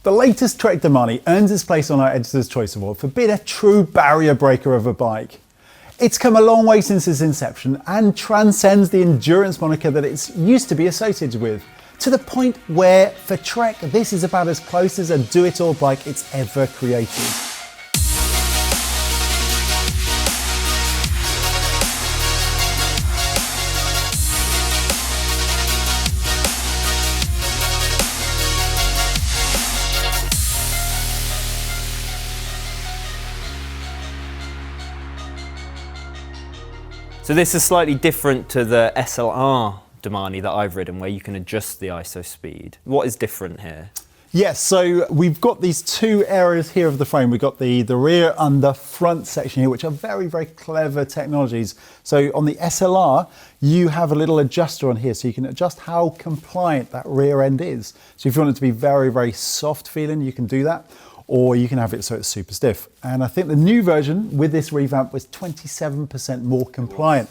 The latest Trek Domane earns its place on our Editor's Choice Award for being a true barrier breaker of a bike. It's come a long way since its inception and transcends the endurance moniker that it's used to be associated with, to the point where, for Trek, this is about as close as a do-it-all bike it's ever created. So this is slightly different to the SLR Domane that I've ridden, where you can adjust the ISO speed. What is different here? Yes, so we've got these two areas here of the frame. We've got the rear and the front section here, which are very, very clever technologies. So on the SLR, you have a little adjuster on here, so you can adjust how compliant that rear end is. So if you want it to be very, very soft feeling, you can do that. Or you can have it so it's super stiff. And I think the new version with this revamp was 27% more compliant.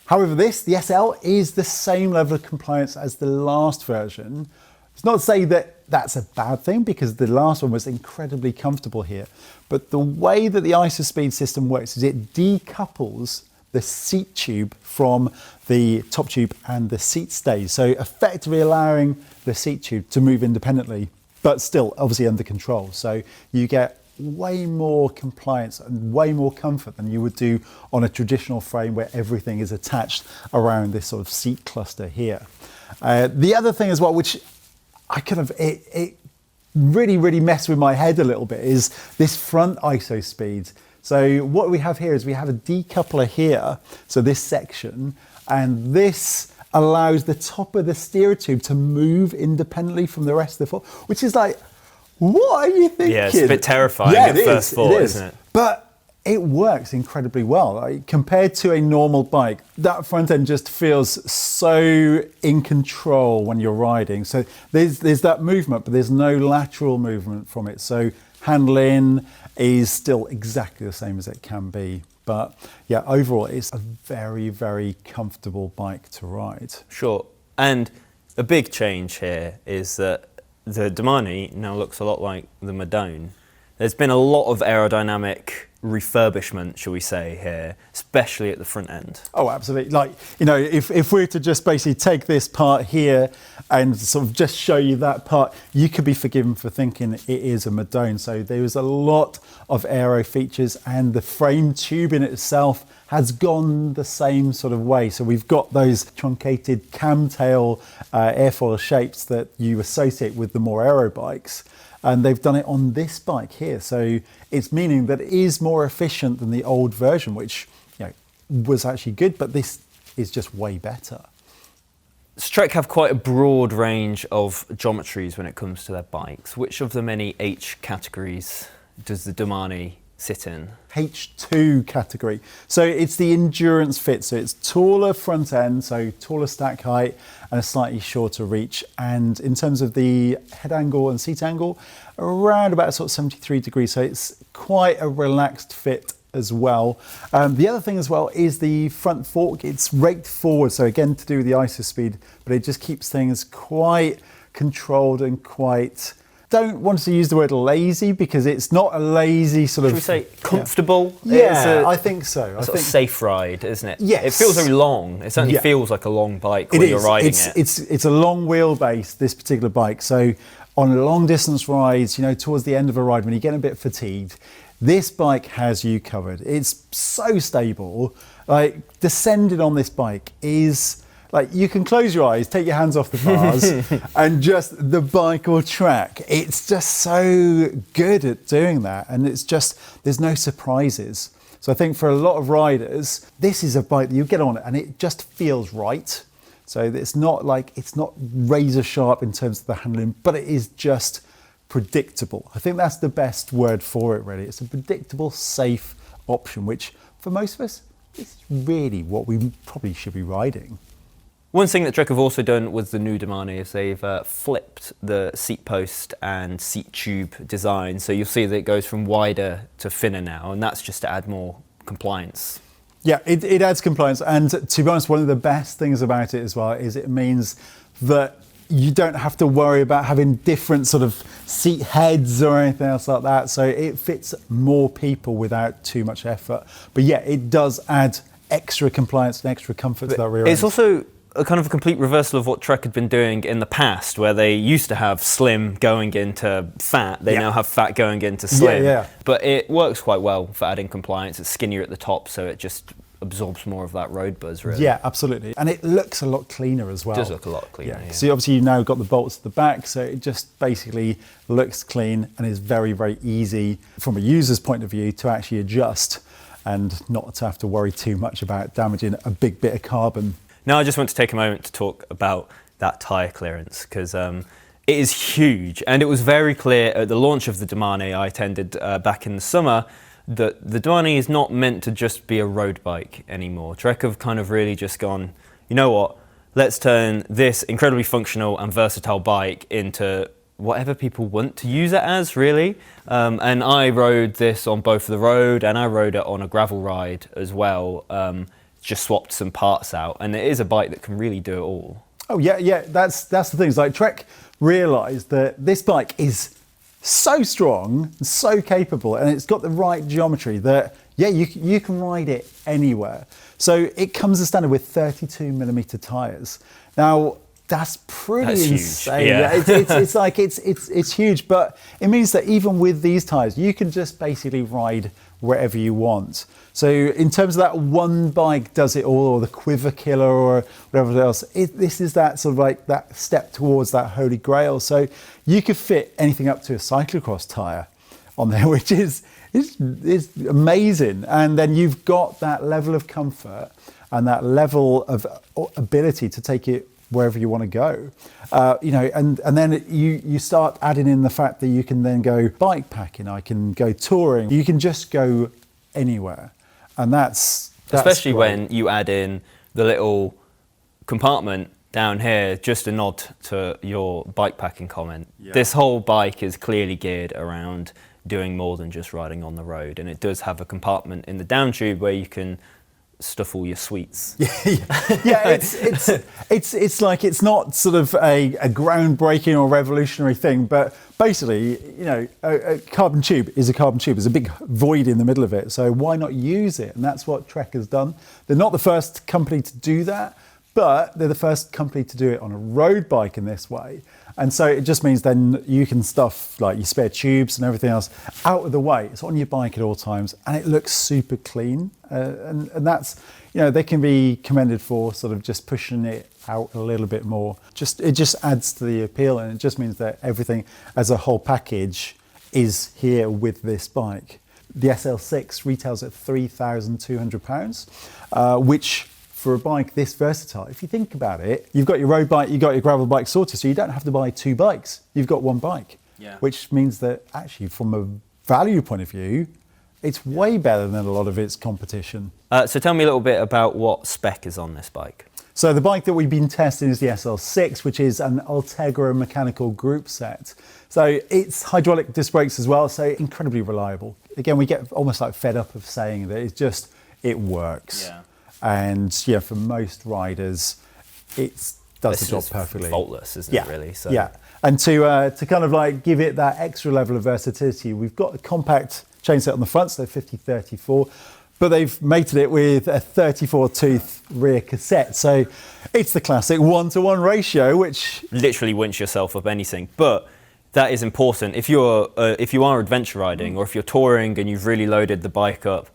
However, the SL is the same level of compliance as the last version. It's not to say that that's a bad thing, because the last one was incredibly comfortable here. But the way that the ISO speed system works is it decouples the seat tube from the top tube and the seat stays. So effectively allowing the seat tube to move independently, but still obviously under control. So you get way more compliance and way more comfort than you would do on a traditional frame where everything is attached around this sort of seat cluster here. The other thing as well, which I it really messed with my head a little bit, is this front ISO speed. So what we have here is we have a decoupler here, so this section, and this allows the top of the steerer tube to move independently from the rest of the foot, which is like, what are you thinking? Yeah, it's a bit terrifying at first thought, isn't it? But it works incredibly well. Like, compared to a normal bike, that front end just feels so in control when you're riding. So there's that movement, but there's no lateral movement from it. So handling is still exactly the same as it can be. But yeah, overall, it's a very, very comfortable bike to ride. Sure. And a big change here is that the Domane now looks a lot like the Madone. There's been a lot of aerodynamic refurbishment, shall we say, here, especially at the front end. Oh, absolutely. Like, you know, if we were to just basically take this part here and sort of just show you that part, you could be forgiven for thinking it is a Madone. So there is a lot of aero features, and the frame tube in itself has gone the same sort of way. So we've got those truncated camtail airfoil shapes that you associate with the more aero bikes. And they've done it on this bike here. So it's meaning that it is more efficient than the old version, which, you know, was actually good, but this is just way better. Trek have quite a broad range of geometries when it comes to their bikes. Which of the many H categories does the Domane sit in? H2 category. So it's the endurance fit. So it's taller front end, so taller stack height and a slightly shorter reach. And in terms of the head angle and seat angle, around about sort of 73 degrees. So it's quite a relaxed fit as well. The other thing as well is the front fork. It's raked forward. So again, to do with the ISO speed, but it just keeps things quite controlled and quite, don't want to use the word lazy, because it's not a lazy sort of... Should we say comfortable? Yeah, I think so. I think a safe ride, isn't it? Yes. It feels very long. It certainly feels like a long bike when you're riding it. It's a long wheelbase, this particular bike. So on long distance rides, you know, towards the end of a ride, when you get a bit fatigued, this bike has you covered. It's so stable. Like, descending on this bike is... like, you can close your eyes, take your hands off the bars, and just the bike or track. It's just so good at doing that. And it's just, there's no surprises. So I think for a lot of riders, this is a bike that you get on and it just feels right. So it's not like, it's not razor sharp in terms of the handling, but it is just predictable. I think that's the best word for it, really. It's a predictable, safe option, which for most of us is really what we probably should be riding. One thing that Trek have also done with the new Domane is they've flipped the seat post and seat tube design. So you'll see that it goes from wider to thinner now, and that's just to add more compliance. Yeah, it adds compliance. And to be honest, one of the best things about it as well is it means that you don't have to worry about having different sort of seat heads or anything else like that. So it fits more people without too much effort. But yeah, it does add extra compliance and extra comfort to that rear end. It's also a kind of a complete reversal of what Trek had been doing in the past, where they used to have slim going into fat. They now have fat going into slim. But it works quite well for adding compliance. It's skinnier at the top, so it just absorbs more of that road buzz, really. Yeah, absolutely. And it looks a lot cleaner as well. It does look a lot cleaner, yeah. So obviously you've now got the bolts at the back, so it just basically looks clean and is very, very easy from a user's point of view to actually adjust and not to have to worry too much about damaging a big bit of carbon. Now I just want to take a moment to talk about that tyre clearance, because it is huge, and it was very clear at the launch of the Domane I attended back in the summer that the Domane is not meant to just be a road bike anymore. Trek have kind of really just gone, you know what, let's turn this incredibly functional and versatile bike into whatever people want to use it as, really. And I rode this on both the road and I rode it on a gravel ride as well. Just swapped some parts out, and it is a bike that can really do it all. Oh yeah, that's the thing. It's like Trek realised that this bike is so strong, so capable, and it's got the right geometry that you can ride it anywhere. So it comes as standard with 32mm tyres. Now that's pretty insane. Huge. Yeah. It's huge, but it means that even with these tyres, you can just basically ride wherever you want. So in terms of that one bike does it all, or the quiver killer or whatever else, this is that sort of like that step towards that holy grail. So you could fit anything up to a cyclocross tyre on there, which is amazing. And then you've got that level of comfort and that level of ability to take it wherever you want to go, and then you start adding in the fact that you can then go bike packing, I can go touring, you can just go anywhere, and that's especially great. When you add in the little compartment down here, just a nod to your bike packing comment. This whole bike is clearly geared around doing more than just riding on the road, and it does have a compartment in the down tube where you can stuff all your sweets. It's like, it's not sort of a groundbreaking or revolutionary thing, but basically, a carbon tube is a carbon tube. There's a big void in the middle of it, so why not use it? And that's what Trek has done. They're not the first company to do that, but they're the first company to do it on a road bike in this way. And so it just means then you can stuff like your spare tubes and everything else out of the way. It's on your bike at all times, and it looks super clean. And that's, they can be commended for sort of just pushing it out a little bit more. It just adds to the appeal, and it just means that everything as a whole package is here with this bike. The SL6 retails at £3,200, which for a bike this versatile, if you think about it, you've got your road bike, you've got your gravel bike sorted, so you don't have to buy two bikes. You've got one bike, which means that actually from a value point of view, it's way better than a lot of its competition. So tell me a little bit about what spec is on this bike. So the bike that we've been testing is the SL6, which is an Ultegra mechanical group set. So it's hydraulic disc brakes as well, so incredibly reliable. Again, we get almost like fed up of saying that it works. Yeah. And for most riders, it does the job perfectly. Faultless, isn't it, really? So. Yeah, and to kind of like give it that extra level of versatility, we've got a compact chainset on the front, so 50-34, but they've mated it with a 34-tooth rear cassette. So it's the classic 1-to-1 ratio, which literally winch yourself up anything. But that is important. If you are adventure riding, or if you're touring and you've really loaded the bike up,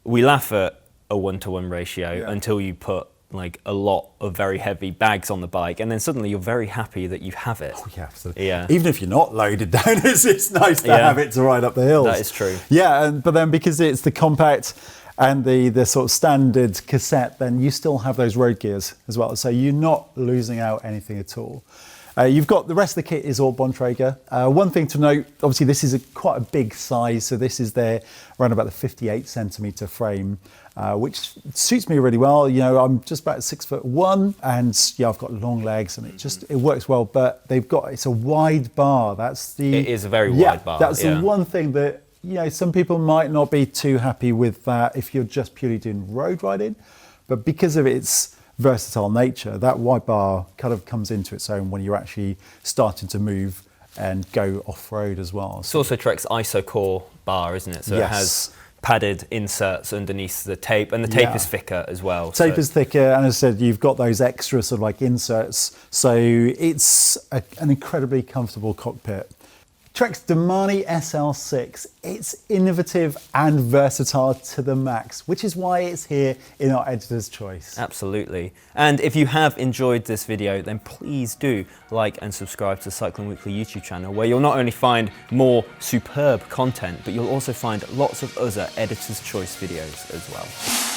we laugh at a 1-to-1 ratio until you put like a lot of very heavy bags on the bike, and then suddenly you're very happy that you have it. Oh yeah, absolutely. Yeah. Even if you're not loaded down, it's nice to have it to ride up the hills. That is true. Yeah, but then because it's the compact and the sort of standard cassette, then you still have those road gears as well. So you're not losing out anything at all. You've got the rest of the kit is all Bontrager. One thing to note, obviously this is quite a big size, so this is their around about the 58cm frame, which suits me really well. I'm just about 6'1", and I've got long legs, and it works well. But it's a wide bar. It is a very wide bar. That's the one thing that some people might not be too happy with that if you're just purely doing road riding, but because of its versatile nature, that white bar kind of comes into its own when you're actually starting to move and go off-road as well. It's also Trek's ISO core bar, isn't it? So Yes. it has padded inserts underneath the tape, and the tape Yeah. is thicker as well. Tape is thicker, and as I said, you've got those extra sort of like inserts, so it's an incredibly comfortable cockpit. Trek's Domane SL6, it's innovative and versatile to the max, which is why it's here in our editor's choice. Absolutely. And if you have enjoyed this video, then please do like and subscribe to the Cycling Weekly YouTube channel, where you'll not only find more superb content, but you'll also find lots of other editor's choice videos as well.